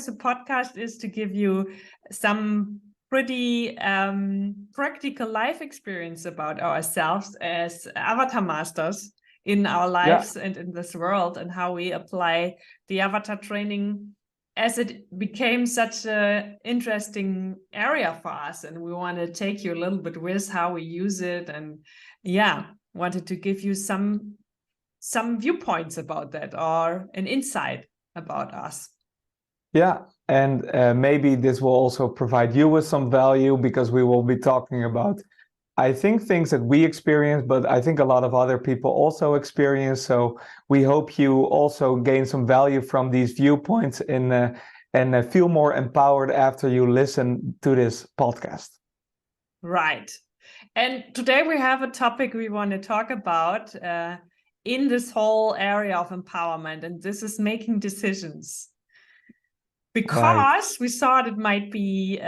purpose of podcast is to give you some pretty practical life experience about ourselves as avatar masters in our lives and in this world, and how we apply the avatar training as it became such an interesting area for us. And we want to take you a little bit with how we use it, and wanted to give you some viewpoints about that, or an insight about us. Yeah, and maybe this will also provide you with some value, because we will be talking about, I think, things that we experience, but I think a lot of other people also experience. So we hope you also gain some value from these viewpoints and feel more empowered after you listen to this podcast. Right. And today we have a topic we want to talk about in this whole area of empowerment, and this is making decisions. Because we thought it might be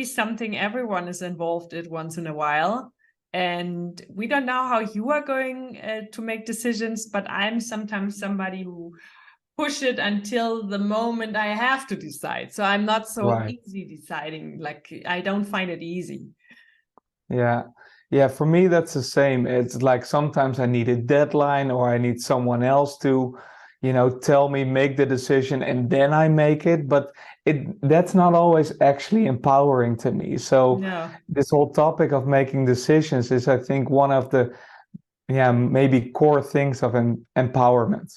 something everyone is involved in once in a while. And we don't know how you are going to make decisions, but I'm sometimes somebody who push it until the moment I have to decide. So I'm not so easy deciding, like I don't find it easy. Yeah, for me, that's the same. It's like sometimes I need a deadline, or I need someone else to tell me, make the decision, and then I make it. But that's not always actually empowering to me. So this whole topic of making decisions is, I think, one of the maybe core things of empowerment.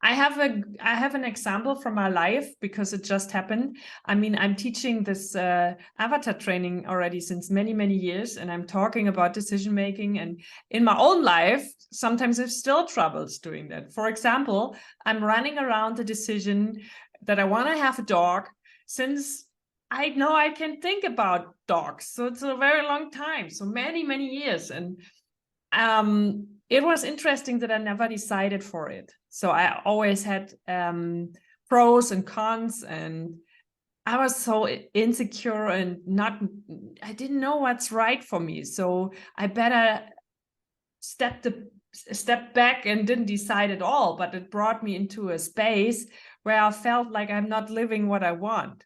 I have an example from my life, because it just happened. I mean, I'm teaching this avatar training already since many, many years, and I'm talking about decision making. And in my own life, sometimes I've still troubles doing that. For example, I'm running around the decision that I want to have a dog, since I know I can think about dogs. So it's a very long time, so many, many years. And it was interesting that I never decided for it. So I always had pros and cons, and I was so insecure and I didn't know what's right for me. So I better step back and didn't decide at all. But it brought me into a space where I felt like I'm not living what I want.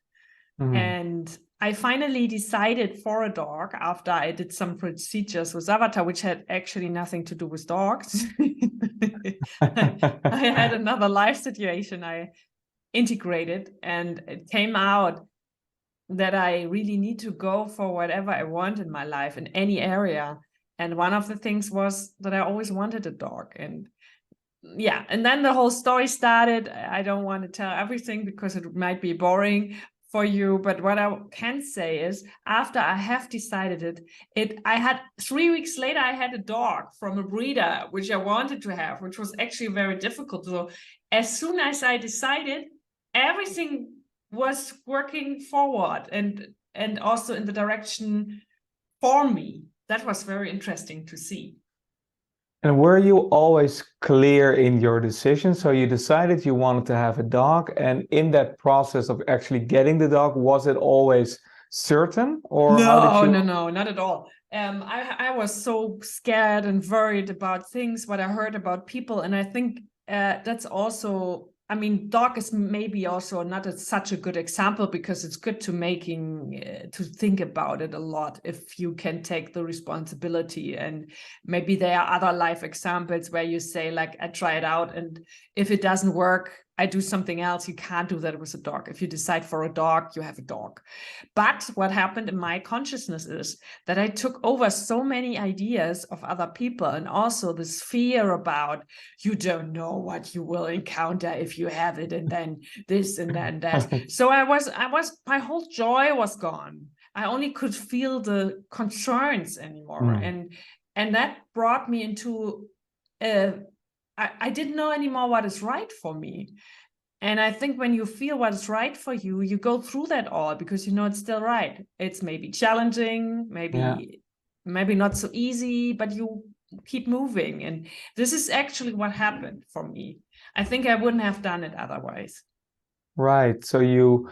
And I finally decided for a dog after I did some procedures with Avatar, which had actually nothing to do with dogs. I had another life situation I integrated, and it came out that I really need to go for whatever I want in my life in any area. And one of the things was that I always wanted a dog. And and then the whole story started. I don't want to tell everything because it might be boring for you, but what I can say is, after I have decided I had 3 weeks later, I had a dog from a breeder, which I wanted to have, which was actually very difficult. So as soon as I decided, everything was working forward and also in the direction for me. That was very interesting to see. And were you always clear in your decision? So you decided you wanted to have a dog, and in that process of actually getting the dog, was it always certain, or how did you? No, not at all. I was so scared and worried about things, what I heard about people, and I think that's also, I mean, dog is maybe also not such a good example, because it's good to think about it a lot if you can take the responsibility. And maybe there are other life examples where you say, like, I try it out, and if it doesn't work, I do something else. You can't do that with a dog. If you decide for a dog, you have a dog. But what happened in my consciousness is that I took over so many ideas of other people, and also this fear about, you don't know what you will encounter if you have it, and then this and then that. So my whole joy was gone. I only could feel the concerns anymore. And that brought me into I didn't know anymore what is right for me. And I think when you feel what is right for you, you go through that all because you know it's still right. It's maybe challenging, maybe not so easy, but you keep moving. And this is actually what happened for me. I think I wouldn't have done it otherwise. Right. So you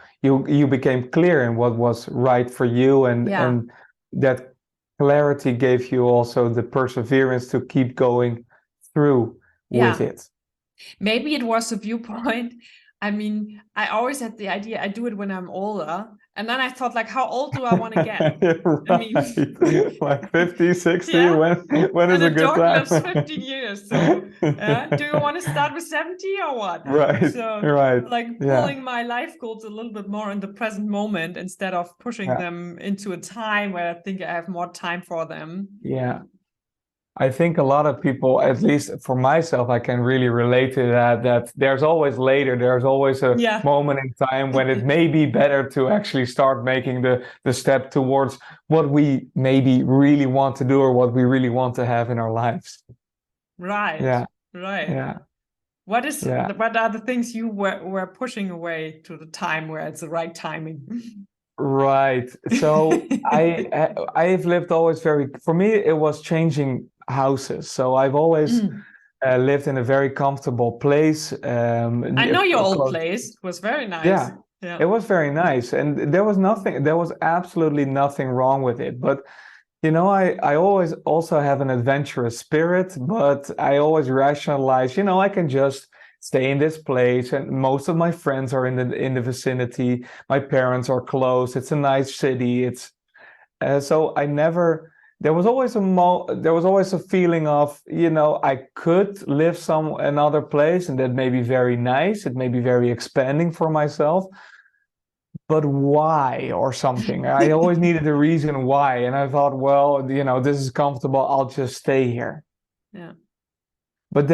became clear in what was right for you, and that clarity gave you also the perseverance to keep going through with it. Maybe it was a viewpoint I mean, I always had the idea I do it when I'm older. And then I thought, like, how old do I want to get? I mean, Right. Like 50, 60, yeah. when is And a a good dog time? lives 15 years. So, do you want to start with 70 or what? Right, So, right. like, Yeah, pulling my life goals a little bit more in the present moment instead of pushing yeah, them into a time where I think I have more time for them. yeah. I think a lot of people, at least for myself, I can really relate to that, that there's always later, there's always a Yeah. moment in time when it may be better to actually start making the step towards what we maybe really want to do or what we really want to have in our lives. Right. Yeah, Right. yeah, yeah. What are the things you were pushing away to the time where it's the right timing? Right. So I've lived always very, for me, it was changing houses. So I've always Mm. lived in a very comfortable place. I know your old Close. place. It was very nice. Yeah, Yeah. it was very nice. And there was absolutely nothing wrong with it. But, I always also have an adventurous spirit, but I always rationalize, I can just stay in this place. And most of my friends are in the vicinity. My parents are close. It's a nice city. So I never, there was always a feeling of, I could live another place and that may be very nice. It may be very expanding for myself, but why or something. I always needed a reason why. And I thought, well, this is comfortable. I'll just stay here. Yeah. But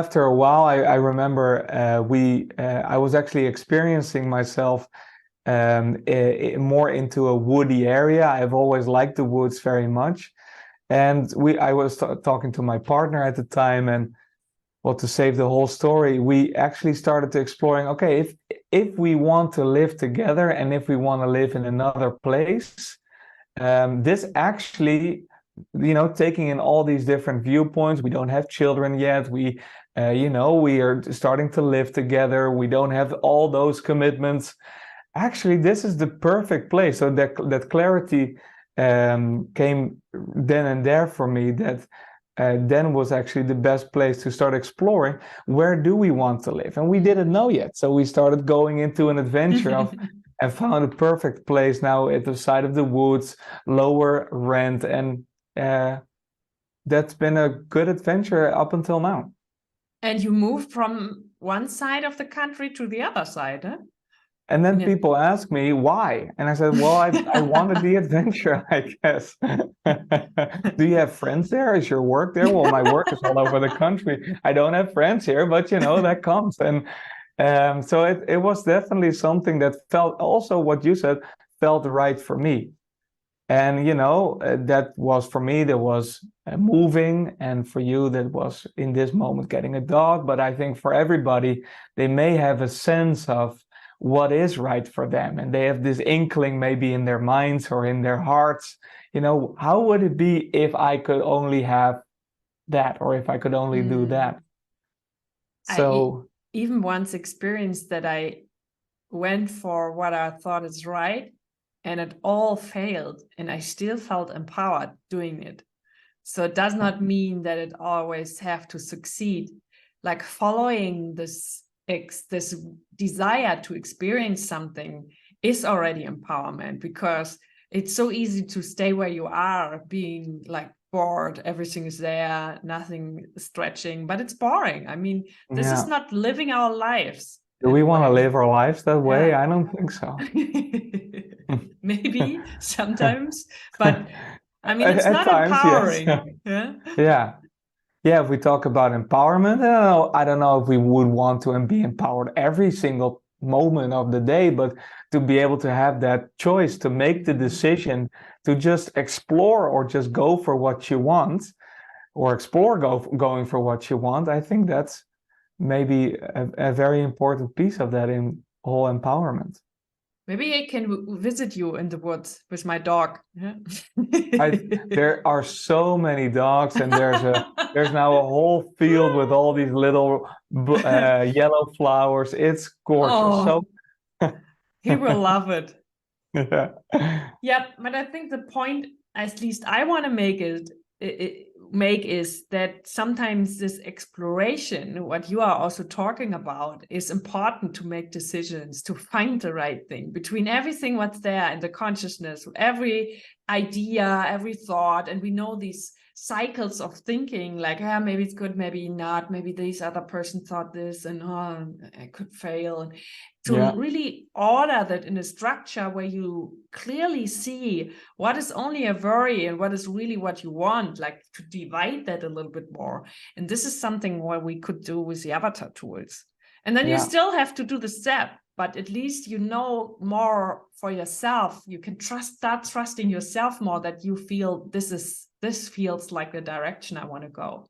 after a while, I remember I was actually experiencing myself more into a woody area. I've always liked the woods very much. And I was talking to my partner at the time, and well, to save the whole story, we actually started to exploring, okay, if we want to live together and if we want to live in another place, this actually, taking in all these different viewpoints, we don't have children yet. We are starting to live together. We don't have all those commitments. Actually, this is the perfect place. So that clarity came then and there for me, that then was actually the best place to start exploring, where do we want to live? And we didn't know yet. So we started going into an adventure and found a perfect place now at the side of the woods, lower rent. And that's been a good adventure up until now. And you moved from one side of the country to the other side, huh? And then Yeah. people ask me why. And I said, well, I wanted the adventure, I guess. Do you have friends there? Is your work there? Well, my work is all over the country. I don't have friends here, but that comes. And so it was definitely something that felt, also what you said, felt right for me. And, that was for me, that was moving. And for you, that was in this moment getting a dog. But I think for everybody, they may have a sense of what is right for them. And they have this inkling maybe in their minds or in their hearts, how would it be if I could only have that, or if I could only do that? So I even once experienced that I went for what I thought is right, and it all failed, and I still felt empowered doing it. So it does not mean that it always have to succeed. Like following this desire to experience something is already empowerment, because it's so easy to stay where you are, being like bored, everything is there, nothing stretching, but it's boring. I mean, this is not living our lives. Do we want to live our lives that way? I don't think so. Maybe sometimes, but I mean, it's At not times, yes. empowering. Yeah. Yeah. Yeah, if we talk about empowerment, I don't know if we would want to be empowered every single moment of the day, but to be able to have that choice, to make the decision to just explore or just go for what you want, or explore going for what you want, I think that's maybe a very important piece of that in whole empowerment. Maybe I can visit you in the woods with my dog. Yeah. There are so many dogs, and there's now a whole field with all these little yellow flowers. It's gorgeous. Oh, So he will love it. yeah. Yep, but I think the point, at least I want to make it, make is that sometimes this exploration, what you are also talking about, is important to make decisions, to find the right thing between everything what's there in the consciousness, every idea, every thought. And we know these cycles of thinking, like, maybe it's good, maybe not, maybe this other person thought this, and I could fail. And to really order that in a structure where you clearly see what is only a worry and what is really what you want, like to divide that a little bit more. And this is something what we could do with the avatar tools. And then you still have to do the step, but at least you know more for yourself. You can start trusting yourself more, that you feel this feels like the direction I want to go.